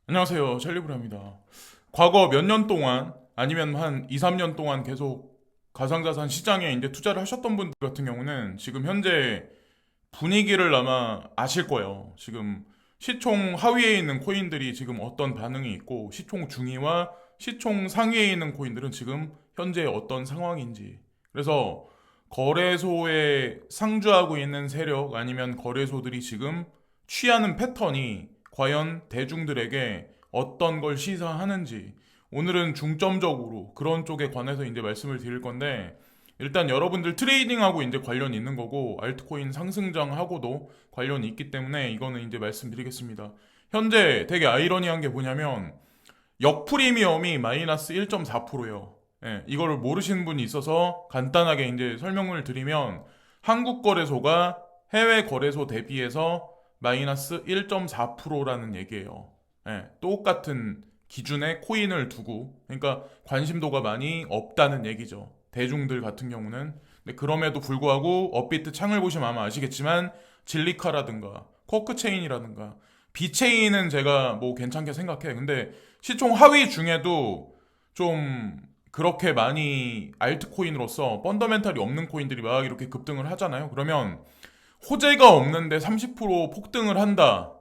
안녕하세요. 찰리브라입니다. 과거 몇 년 동안 아니면 한 2, 3년 동안 계속 가상자산 시장에 이제 투자를 하셨던 분들 같은 경우는 지금 현재 분위기를 아마 아실 거예요. 지금 시총 하위에 있는 코인들이 지금 어떤 반응이 있고 시총 중위와 시총 상위에 있는 코인들은 지금 현재 어떤 상황인지. 그래서 거래소에 상주하고 있는 세력 아니면 거래소들이 지금 취하는 패턴이 과연 대중들에게 어떤 걸 시사하는지 오늘은 중점적으로 그런 쪽에 관해서 이제 말씀을 드릴 건데 일단 여러분들 트레이딩하고 이제 관련이 있는 거고 알트코인 상승장하고도 관련이 있기 때문에 이거는 이제 말씀드리겠습니다. 현재 되게 아이러니한 게 뭐냐면 역프리미엄이 마이너스 1.4%예요. 예, 이거를 모르시는 분이 있어서 간단하게 이제 설명을 드리면 한국 거래소가 해외 거래소 대비해서 마이너스 1.4%라는 얘기예요. 예, 똑같은 기준의 코인을 두고 그러니까 관심도가 많이 없다는 얘기죠. 대중들 같은 경우는. 근데 그럼에도 불구하고 업비트 창을 보시면 아마 아시겠지만 진리카라든가 쿼크체인이라든가 비체인은 제가 뭐 괜찮게 생각해. 근데 시총 하위 중에도 좀 그렇게 많이 알트코인으로서 펀더멘탈이 없는 코인들이 막 이렇게 급등을 하잖아요. 그러면 호재가 없는데 30% 폭등을 한다.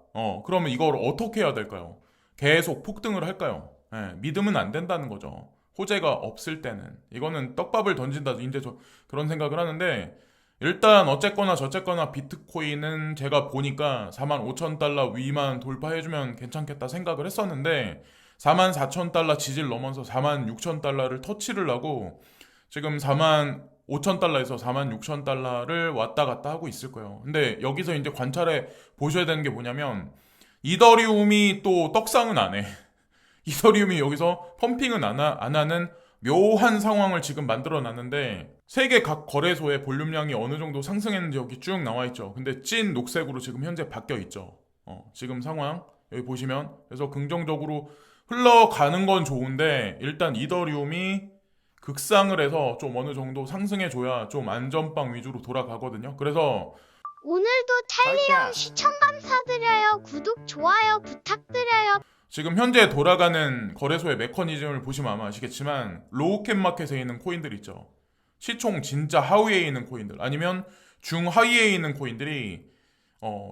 그러면 이걸 어떻게 해야 될까요? 계속 폭등을 할까요? 예, 믿으면 안 된다는 거죠. 호재가 없을 때는. 이거는 떡밥을 던진다. 이제 저 그런 생각을 하는데, 일단 어쨌거나 저쨌거나 비트코인은 제가 보니까 4만 5천 달러 위만 돌파해주면 괜찮겠다 생각을 했었는데, 4만 4천 달러 지지를 넘어서 4만 6천 달러를 터치를 하고, 지금 4만 5천 달러에서 4만 6천 달러를 왔다 갔다 하고 있을 거예요. 근데 여기서 이제 관찰해 보셔야 되는 게 뭐냐면 이더리움이 또 떡상은 안 해. 이더리움이 여기서 펌핑은 안 하는 묘한 상황을 지금 만들어 놨는데 세계 각 거래소의 볼륨량이 어느 정도 상승했는지 여기 쭉 나와 있죠. 근데 찐 녹색으로 지금 현재 바뀌어 있죠. 지금 상황 여기 보시면 그래서 긍정적으로 흘러가는 건 좋은데 일단 이더리움이 극상을 해서 좀 어느 정도 상승해줘야 좀 안전빵 위주로 돌아가거든요. 그래서 오늘도 찰리형 시청 감사드려요. 구독, 좋아요 부탁드려요. 지금 현재 돌아가는 거래소의 메커니즘을 보시면 아마 아시겠지만 로우캡 마켓에 있는 코인들 있죠. 시총 진짜 하위에 있는 코인들 아니면 중하위에 있는 코인들이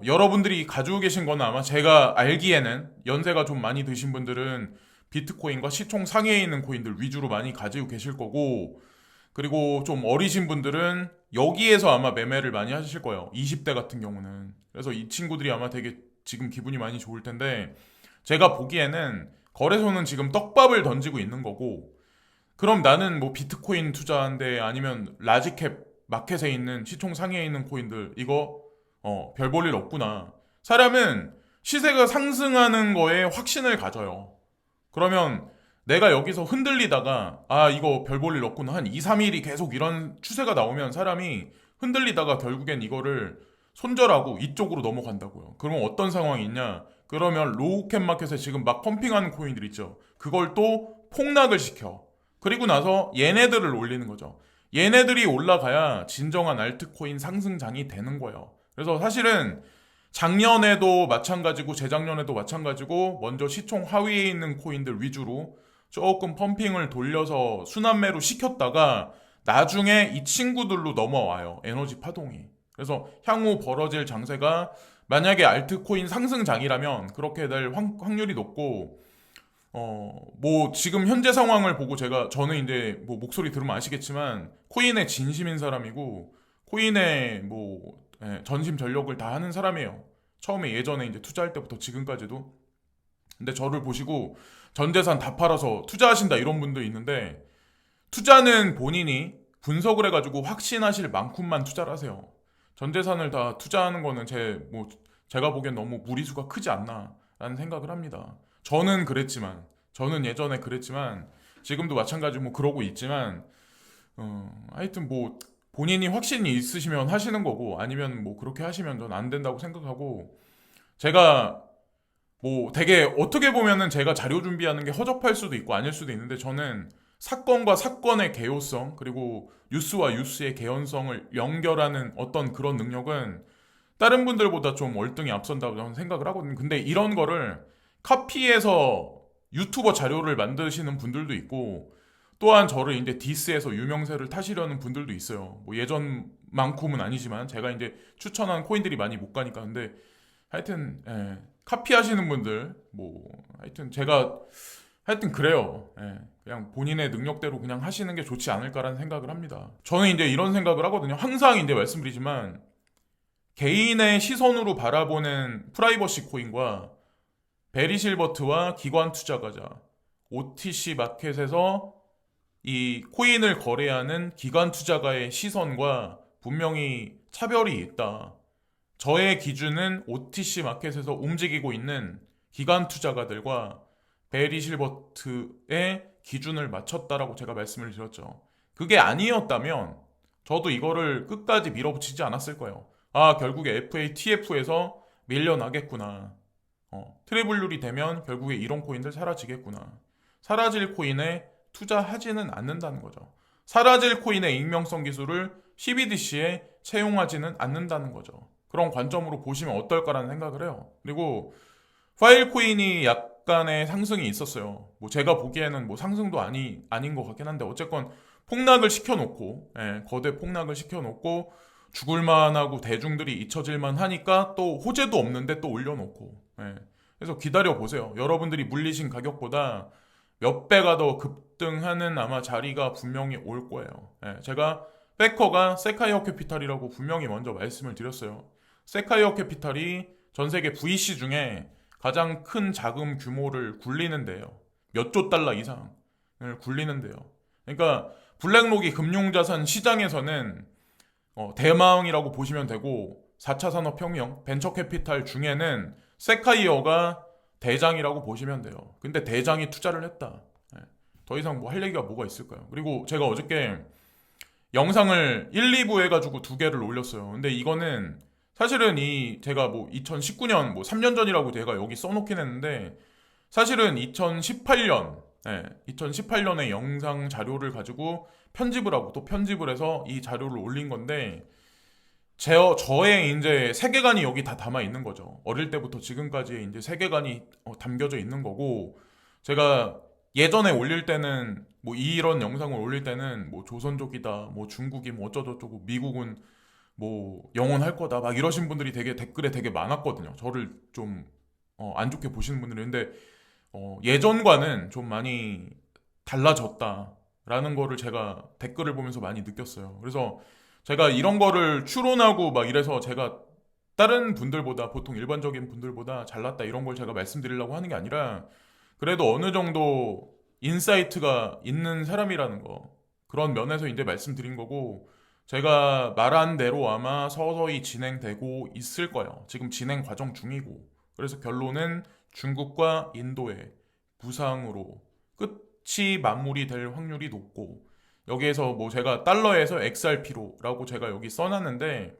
여러분들이 가지고 계신 거는 아마 제가 알기에는 연세가 좀 많이 드신 분들은 비트코인과 시총 상위에 있는 코인들 위주로 많이 가지고 계실 거고 그리고 좀 어리신 분들은 여기에서 아마 매매를 많이 하실 거예요. 20대 같은 경우는. 그래서 이 친구들이 아마 되게 지금 기분이 많이 좋을 텐데 제가 보기에는 거래소는 지금 떡밥을 던지고 있는 거고 그럼 나는 뭐 비트코인 투자한데 아니면 라지캡 마켓에 있는 시총 상위에 있는 코인들 이거 별 볼 일 없구나. 사람은 시세가 상승하는 거에 확신을 가져요. 그러면 내가 여기서 흔들리다가 이거 별 볼 일 없구나 한 2, 3일이 계속 이런 추세가 나오면 사람이 흔들리다가 결국엔 이거를 손절하고 이쪽으로 넘어간다고요. 그러면 어떤 상황이 있냐? 그러면 로우캡 마켓에 지금 막 펌핑하는 코인들 있죠. 그걸 또 폭락을 시켜. 그리고 나서 얘네들을 올리는 거죠. 얘네들이 올라가야 진정한 알트코인 상승장이 되는 거예요. 그래서 사실은 작년에도 마찬가지고 재작년에도 마찬가지고 먼저 시총 하위에 있는 코인들 위주로 조금 펌핑을 돌려서 순환매로 시켰다가 나중에 이 친구들로 넘어와요. 에너지 파동이. 그래서 향후 벌어질 장세가 만약에 알트코인 상승장이라면 그렇게 될 확률이 높고 뭐 지금 현재 상황을 보고 저는 이제 뭐 목소리 들으면 아시겠지만 코인에 진심인 사람이고 코인에 뭐 전심 전력을 다 하는 사람이에요. 처음에 예전에 이제 투자할 때부터 지금까지도. 근데 저를 보시고 전 재산 다 팔아서 투자하신다 이런 분도 있는데 투자는 본인이 분석을 해가지고 확신하실 만큼만 투자를 하세요. 전 재산을 다 투자하는 거는 제가 보기엔 너무 무리수가 크지 않나라는 생각을 합니다. 저는 예전에 그랬지만 지금도 마찬가지로 뭐 그러고 있지만 하여튼 뭐 본인이 확신이 있으시면 하시는 거고 아니면 뭐 그렇게 하시면 전 안 된다고 생각하고 제가 뭐 되게 어떻게 보면은 제가 자료 준비하는 게 허접할 수도 있고 아닐 수도 있는데 저는 사건과 사건의 개요성 그리고 뉴스와 뉴스의 개연성을 연결하는 어떤 그런 능력은 다른 분들보다 좀 월등히 앞선다고 저는 생각을 하거든요. 근데 이런 거를 카피해서 유튜버 자료를 만드시는 분들도 있고 또한 저를 이제 디스해서 유명세를 타시려는 분들도 있어요. 뭐 예전만큼은 아니지만 제가 이제 추천한 코인들이 많이 못 가니까. 근데 하여튼 카피하시는 분들 뭐 하여튼 제가 하여튼 그래요. 그냥 본인의 능력대로 그냥 하시는 게 좋지 않을까라는 생각을 합니다. 저는 이제 이런 생각을 하거든요. 항상 이제 말씀드리지만 개인의 시선으로 바라보는 프라이버시 코인과 베리실버트와 기관 투자가자 OTC 마켓에서 이 코인을 거래하는 기관 투자가의 시선과 분명히 차별이 있다. 저의 기준은 OTC 마켓에서 움직이고 있는 기관 투자가들과 베리실버트의 기준을 맞췄다라고 제가 말씀을 드렸죠. 그게 아니었다면 저도 이거를 끝까지 밀어붙이지 않았을 거예요. 아, 결국에 FATF에서 밀려나겠구나. 트래블률이 되면 결국에 이런 코인들 사라지겠구나. 사라질 코인에 투자하지는 않는다는 거죠. 사라질 코인의 익명성 기술을 CBDC에 채용하지는 않는다는 거죠. 그런 관점으로 보시면 어떨까라는 생각을 해요. 그리고 파일 코인이 약간의 상승이 있었어요. 뭐 제가 보기에는 뭐 상승도 아닌 것 같긴 한데 어쨌건 폭락을 시켜놓고 거대 폭락을 시켜놓고 죽을만하고 대중들이 잊혀질만 하니까 또 호재도 없는데 또 올려놓고 그래서 기다려보세요. 여러분들이 물리신 가격보다 몇 배가 더 급등하는 아마 자리가 분명히 올 거예요. 제가 백커가 세카이어 캐피탈이라고 분명히 먼저 말씀을 드렸어요. 세카이어 캐피탈이 전 세계 VC 중에 가장 큰 자금 규모를 굴리는데요. 몇 조 달러 이상을 굴리는데요. 그러니까 블랙록이 금융자산 시장에서는 대망이라고 보시면 되고 4차 산업혁명, 벤처캐피탈 중에는 세카이어가 대장이라고 보시면 돼요. 근데 대장이 투자를 했다. 더 이상 뭐 할 얘기가 뭐가 있을까요? 그리고 제가 어저께 영상을 1, 2부 해가지고 2개를 올렸어요. 근데 이거는 사실은 제가 뭐 2019년 뭐 3년 전이라고 제가 여기 써놓긴 했는데 사실은 2018년의 영상 자료를 가지고 편집을 하고 또 편집을 해서 이 자료를 올린 건데 저의 이제 세계관이 여기 다 담아 있는 거죠. 어릴 때부터 지금까지의 이제 세계관이 담겨져 있는 거고 제가 예전에 올릴 때는 뭐 이런 영상을 올릴 때는 뭐 조선족이다, 뭐 중국이 뭐 어쩌고저쩌고 미국은 뭐 영원할 거다 막 이러신 분들이 되게 댓글에 되게 많았거든요. 저를 좀 안 좋게 보시는 분들이. 근데 예전과는 좀 많이 달라졌다라는 거를 제가 댓글을 보면서 많이 느꼈어요. 그래서 제가 이런 거를 추론하고 막 이래서 제가 다른 분들보다 보통 일반적인 분들보다 잘났다 이런 걸 제가 말씀드리려고 하는 게 아니라 그래도 어느 정도 인사이트가 있는 사람이라는 거 그런 면에서 이제 말씀드린 거고 제가 말한 대로 아마 서서히 진행되고 있을 거예요. 지금 진행 과정 중이고 그래서 결론은 중국과 인도의 부상으로 끝이 마무리될 확률이 높고 여기에서 뭐 제가 달러에서 XRP로라고 제가 여기 써놨는데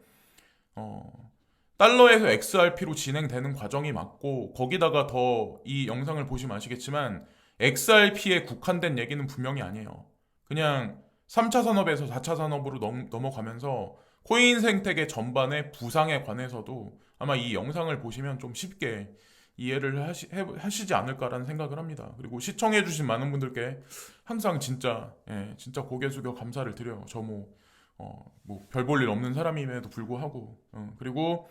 달러에서 XRP로 진행되는 과정이 맞고 거기다가 더 이 영상을 보시면 아시겠지만 XRP에 국한된 얘기는 분명히 아니에요. 그냥 3차 산업에서 4차 산업으로 넘어가면서 코인 생태계 전반의 부상에 관해서도 아마 이 영상을 보시면 좀 쉽게 이해를 하시지 않을까라는 생각을 합니다. 그리고 시청해주신 많은 분들께 항상 진짜 고개 숙여 감사를 드려요. 저 뭐 별 볼 일 없는 사람임에도 불구하고 그리고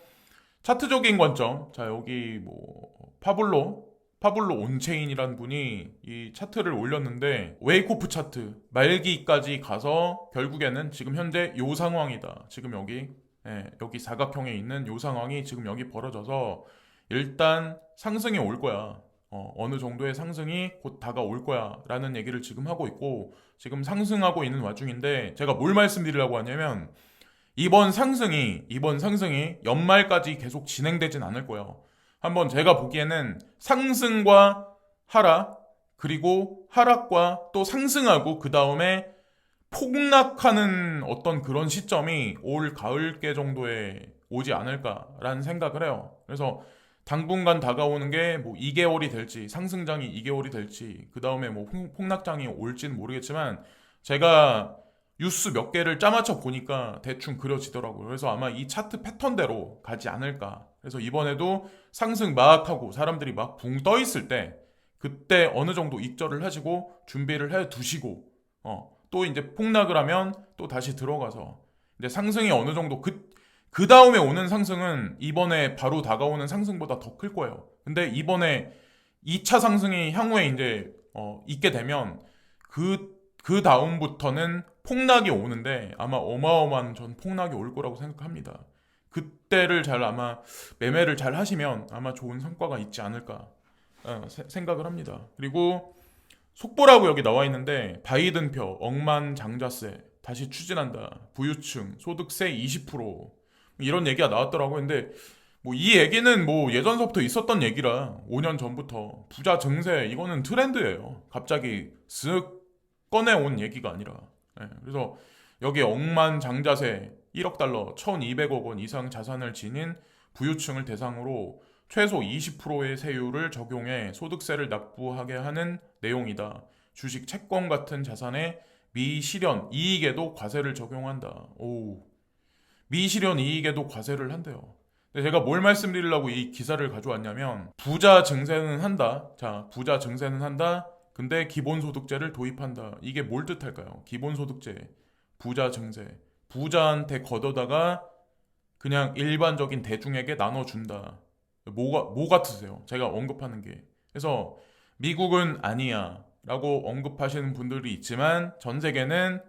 차트적인 관점 자 여기 뭐 파블로 온체인이라는 분이 이 차트를 올렸는데 웨이코프 차트 말기까지 가서 결국에는 지금 현재 요 상황이다. 지금 여기 사각형에 있는 요 상황이 지금 여기 벌어져서 일단 상승이 올 거야. 어느 정도의 상승이 곧 다가올 거야 라는 얘기를 지금 하고 있고 지금 상승하고 있는 와중인데 제가 뭘 말씀드리려고 하냐면 이번 상승이 연말까지 계속 진행되진 않을 거예요. 한번 제가 보기에는 상승과 하락 그리고 하락과 또 상승하고 그 다음에 폭락하는 어떤 그런 시점이 올 가을께 정도에 오지 않을까라는 생각을 해요. 그래서 당분간 다가오는 게 뭐 2개월이 될지 상승장이 2개월이 될지 그 다음에 뭐 폭락장이 올지는 모르겠지만 제가 뉴스 몇 개를 짜맞춰 보니까 대충 그려지더라고요. 그래서 아마 이 차트 패턴대로 가지 않을까. 그래서 이번에도 상승 막 하고 사람들이 막 붕 떠 있을 때 그때 어느 정도 익절을 하시고 준비를 해 두시고 또 이제 폭락을 하면 또 다시 들어가서 이제 상승이 어느 정도 그 다음에 오는 상승은 이번에 바로 다가오는 상승보다 더 클 거예요. 근데 이번에 2차 상승이 향후에 이제 있게 되면 그 다음부터는 폭락이 오는데 아마 어마어마한 전 폭락이 올 거라고 생각합니다. 그때를 잘 아마 매매를 잘 하시면 아마 좋은 성과가 있지 않을까 생각을 합니다. 그리고 속보라고 여기 나와 있는데 바이든표 억만장자세 다시 추진한다. 부유층 소득세 20% 이런 얘기가 나왔더라고요. 근데 뭐 이 얘기는 뭐 예전서부터 있었던 얘기라 5년 전부터 부자 증세 이거는 트렌드예요. 갑자기 쓱 꺼내온 얘기가 아니라. 그래서 여기 억만장자세 1억 달러 1200억 원 이상 자산을 지닌 부유층을 대상으로 최소 20%의 세율을 적용해 소득세를 납부하게 하는 내용이다. 주식, 채권 같은 자산의 미실현 이익에도 과세를 적용한다. 오, 미실현 이익에도 과세를 한대요. 근데 제가 뭘 말씀드리려고 이 기사를 가져왔냐면 부자 증세는 한다. 자, 부자 증세는 한다. 근데 기본소득제를 도입한다. 이게 뭘 뜻할까요? 기본소득제, 부자 증세. 부자한테 걷어다가 그냥 일반적인 대중에게 나눠준다. 뭐 같으세요? 제가 언급하는 게. 그래서 미국은 아니야 라고 언급하시는 분들이 있지만 전 세계는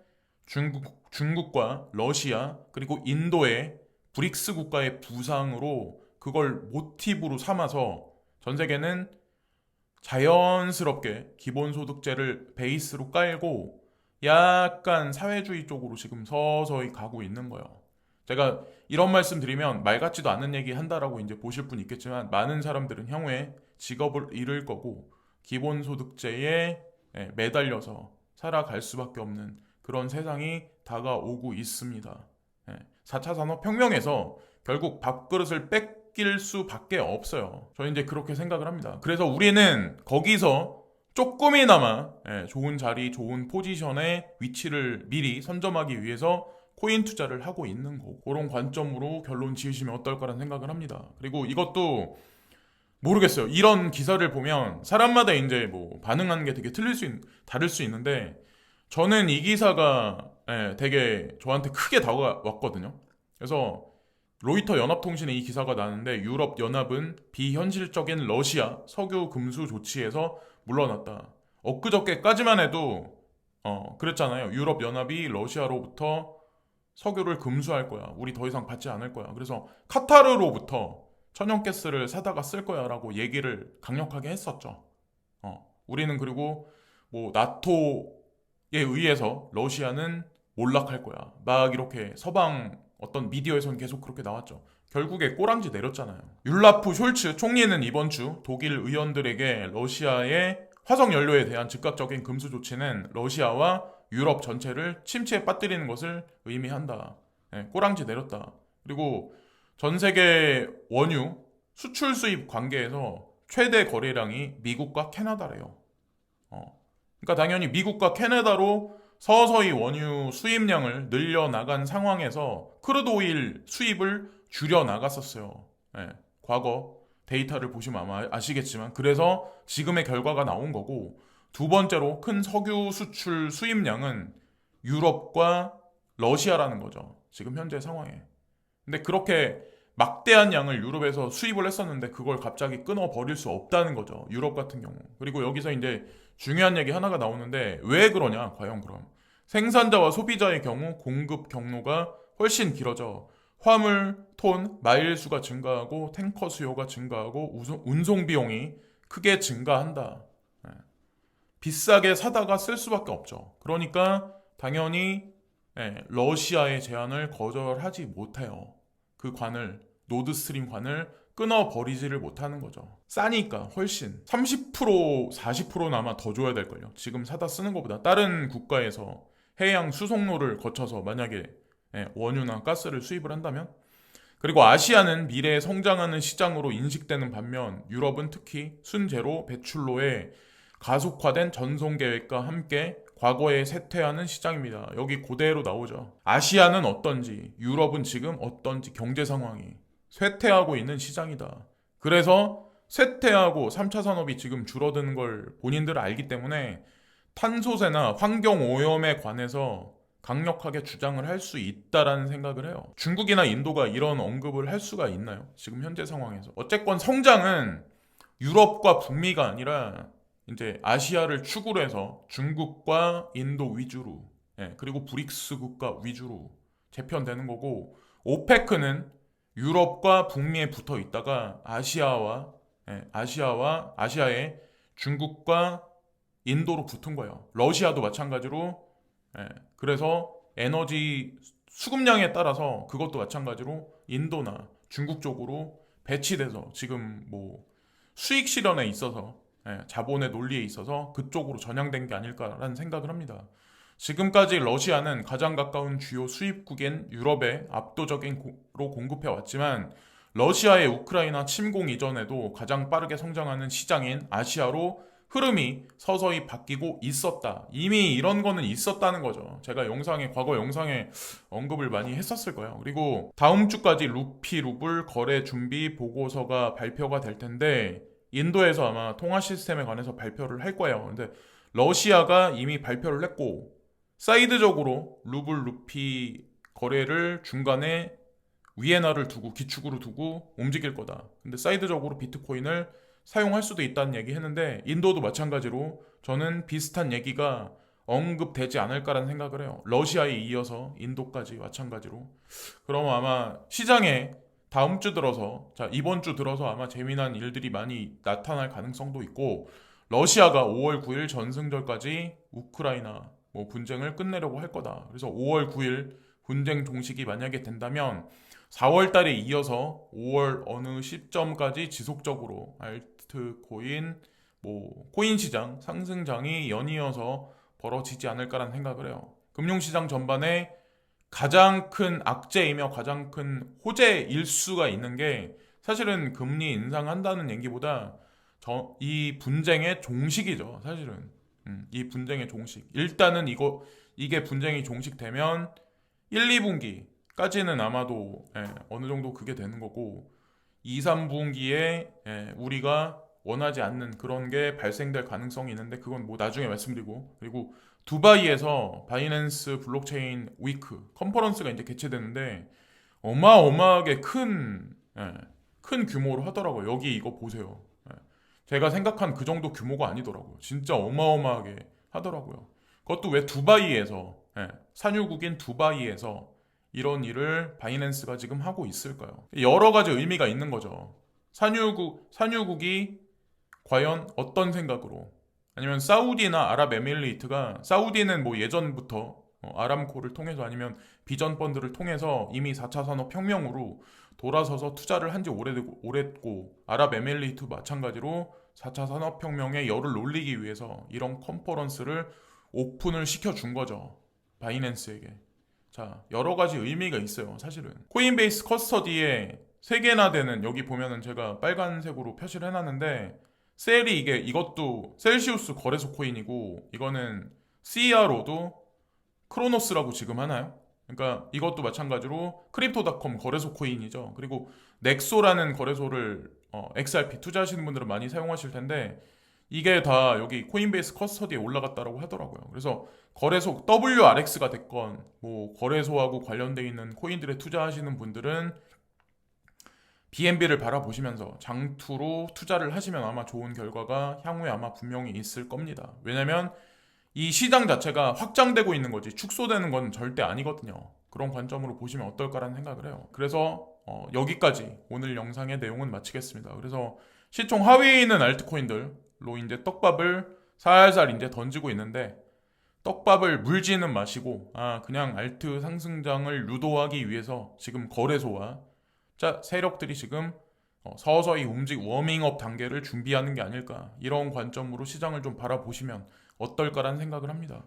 중국과 러시아 그리고 인도의 브릭스 국가의 부상으로 그걸 모티브로 삼아서 전 세계는 자연스럽게 기본소득제를 베이스로 깔고 약간 사회주의 쪽으로 지금 서서히 가고 있는 거예요. 제가 이런 말씀 드리면 말 같지도 않은 얘기 한다라고 이제 보실 분 있겠지만 많은 사람들은 향후에 직업을 잃을 거고 기본소득제에 매달려서 살아갈 수밖에 없는 그런 세상이 다가오고 있습니다. 4차 산업혁명에서 결국 밥그릇을 뺏길 수밖에 없어요. 저는 이제 그렇게 생각을 합니다. 그래서 우리는 거기서 조금이나마 좋은 자리, 좋은 포지션의 위치를 미리 선점하기 위해서 코인 투자를 하고 있는 거고 그런 관점으로 결론 지으시면 어떨까라는 생각을 합니다. 그리고 이것도 모르겠어요. 이런 기사를 보면 사람마다 이제 뭐 반응하는 게 되게 다를 수 있는데 저는 이 기사가 되게 저한테 크게 다가왔거든요. 그래서 로이터 연합통신에 이 기사가 나는데 유럽 연합은 비현실적인 러시아 석유 금수 조치에서 물러났다. 엊그저께까지만 해도 그랬잖아요. 유럽 연합이 러시아로부터 석유를 금수할 거야. 우리 더 이상 받지 않을 거야. 그래서 카타르로부터 천연가스를 사다가 쓸 거야 라고 얘기를 강력하게 했었죠. 우리는 그리고 뭐 나토에 의해서 러시아는 몰락할 거야. 막 이렇게 서방 어떤 미디어에서는 계속 그렇게 나왔죠. 결국에 꼬랑지 내렸잖아요. 율라프 숄츠 총리는 이번 주 독일 의원들에게 러시아의 화석 연료에 대한 즉각적인 금수 조치는 러시아와 유럽 전체를 침체에 빠뜨리는 것을 의미한다. 꼬랑지 내렸다. 그리고 전 세계 원유 수출 수입 관계에서 최대 거래량이 미국과 캐나다래요. 그러니까 당연히 미국과 캐나다로 서서히 원유 수입량을 늘려나간 상황에서 크루드 오일 수입을 줄여나갔었어요. 과거 데이터를 보시면 아마 아시겠지만 그래서 지금의 결과가 나온 거고 두 번째로 큰 석유 수출 수입량은 유럽과 러시아라는 거죠. 지금 현재 상황에. 근데 그렇게 막대한 양을 유럽에서 수입을 했었는데 그걸 갑자기 끊어버릴 수 없다는 거죠. 유럽 같은 경우. 그리고 여기서 이제 중요한 얘기 하나가 나오는데 왜 그러냐 과연 그럼. 생산자와 소비자의 경우 공급 경로가 훨씬 길어져 화물, 톤, 마일 수가 증가하고 탱커 수요가 증가하고 운송 비용이 크게 증가한다. 비싸게 사다가 쓸 수밖에 없죠. 그러니까 당연히 러시아의 제안을 거절하지 못해요. 그 관을 노드스트림 관을 끊어버리지를 못하는 거죠. 싸니까 훨씬 30% 40%는 아마 더 줘야 될걸요. 지금 사다 쓰는 것보다 다른 국가에서 해양 수송로를 거쳐서 만약에 원유나 가스를 수입을 한다면 그리고 아시아는 미래에 성장하는 시장으로 인식되는 반면 유럽은 특히 순제로 배출로의 가속화된 전송 계획과 함께 과거에 쇠퇴하는 시장입니다. 여기 그대로 나오죠. 아시아는 어떤지, 유럽은 지금 어떤지 경제 상황이 쇠퇴하고 있는 시장이다. 그래서 쇠퇴하고 3차 산업이 지금 줄어드는 걸 본인들 알기 때문에 탄소세나 환경오염에 관해서 강력하게 주장을 할 수 있다라는 생각을 해요. 중국이나 인도가 이런 언급을 할 수가 있나요? 지금 현재 상황에서. 어쨌건 성장은 유럽과 북미가 아니라 이제 아시아를 축으로 해서 중국과 인도 위주로, 그리고 브릭스 국가 위주로 재편되는 거고, 오페크는 유럽과 북미에 붙어 있다가 아시아의 중국과 인도로 붙은 거예요. 러시아도 마찬가지로. 그래서 에너지 수급량에 따라서 그것도 마찬가지로 인도나 중국 쪽으로 배치돼서 지금 뭐 수익 실현에 있어서, 자본의 논리에 있어서 그쪽으로 전향된 게 아닐까라는 생각을 합니다. 지금까지 러시아는 가장 가까운 주요 수입국인 유럽에 압도적으로 공급해 왔지만, 러시아의 우크라이나 침공 이전에도 가장 빠르게 성장하는 시장인 아시아로 흐름이 서서히 바뀌고 있었다. 이미 이런 거는 있었다는 거죠. 제가 과거 영상에 언급을 많이 했었을 거예요. 그리고 다음 주까지 루피 루블 거래 준비 보고서가 발표가 될 텐데, 인도에서 아마 통화 시스템에 관해서 발표를 할 거예요. 근데 러시아가 이미 발표를 했고, 사이드적으로 루블 루피 거래를 중간에 위에나를 두고 기축으로 두고 움직일 거다. 근데 사이드적으로 비트코인을 사용할 수도 있다는 얘기 했는데, 인도도 마찬가지로 저는 비슷한 얘기가 언급되지 않을까라는 생각을 해요. 러시아에 이어서 인도까지 마찬가지로. 그럼 아마 시장에 다음 주 들어서, 이번 주 들어서 아마 재미난 일들이 많이 나타날 가능성도 있고, 러시아가 5월 9일 전승절까지 우크라이나 분쟁을 끝내려고 할 거다. 그래서 5월 9일 분쟁 종식이 만약에 된다면 4월 달에 이어서 5월 어느 시점까지 지속적으로 알트코인, 코인 시장 상승장이 연이어서 벌어지지 않을까라는 생각을 해요. 금융시장 전반에 가장 큰 악재이며 가장 큰 호재일 수가 있는 게, 사실은 금리 인상한다는 얘기보다 이 분쟁의 종식이죠. 사실은 이 분쟁의 종식. 일단은 이게 분쟁이 종식되면 1, 2분기까지는 아마도 어느 정도 그게 되는 거고, 2, 3분기에 우리가 원하지 않는 그런 게 발생될 가능성이 있는데, 그건 나중에 말씀드리고, 그리고 두바이에서 바이낸스 블록체인 위크 컨퍼런스가 이제 개최되는데, 어마어마하게 큰 규모로 하더라고요. 여기 이거 보세요. 제가 생각한 그 정도 규모가 아니더라고요. 진짜 어마어마하게 하더라고요. 그것도 왜 두바이에서, 산유국인 두바이에서 이런 일을 바이낸스가 지금 하고 있을까요? 여러 가지 의미가 있는 거죠. 산유국이 과연 어떤 생각으로, 아니면 사우디나 아랍에미레이트가, 사우디는 예전부터 아람코를 통해서 아니면 비전 펀드를 통해서 이미 4차 산업혁명으로 돌아서서 투자를 한지 오랬고, 아랍에미레이트 마찬가지로 4차 산업혁명의 열을 올리기 위해서 이런 컨퍼런스를 오픈을 시켜준 거죠. 바이낸스에게. 자, 여러 가지 의미가 있어요. 사실은 코인베이스 커스터디에 3개나 되는, 여기 보면은 제가 빨간색으로 표시를 해놨는데, 셀이 이것도 셀시우스 거래소 코인이고, 이거는 CERO도 크로노스라고 지금 하나요? 그러니까 이것도 마찬가지로 크립토닷컴 거래소 코인이죠. 그리고 넥소라는 거래소를 XRP 투자하시는 분들은 많이 사용하실 텐데, 이게 다 여기 코인베이스 커스터디에 올라갔다라고 하더라고요. 그래서 거래소 WRX가 됐건 거래소하고 관련돼 있는 코인들에 투자하시는 분들은 BNB를 바라보시면서 장투로 투자를 하시면 아마 좋은 결과가 향후에 아마 분명히 있을 겁니다. 왜냐면 이 시장 자체가 확장되고 있는 거지 축소되는 건 절대 아니거든요. 그런 관점으로 보시면 어떨까라는 생각을 해요. 그래서 여기까지 오늘 영상의 내용은 마치겠습니다. 그래서 시총 하위에 있는 알트코인들로 이제 떡밥을 살살 이제 던지고 있는데, 떡밥을 물지는 마시고 그냥 알트 상승장을 유도하기 위해서 지금 거래소와 세력들이 지금 서서히 워밍업 단계를 준비하는 게 아닐까, 이런 관점으로 시장을 좀 바라보시면 어떨까라는 생각을 합니다.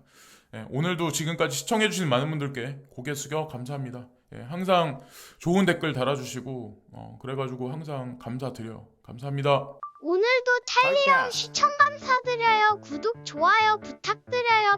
오늘도 지금까지 시청해주신 많은 분들께 고개 숙여 감사합니다. 항상 좋은 댓글 달아주시고 그래가지고 항상 감사드려요. 감사합니다. 오늘도 찰리형 시청 감사드려요. 구독, 좋아요 부탁드려요.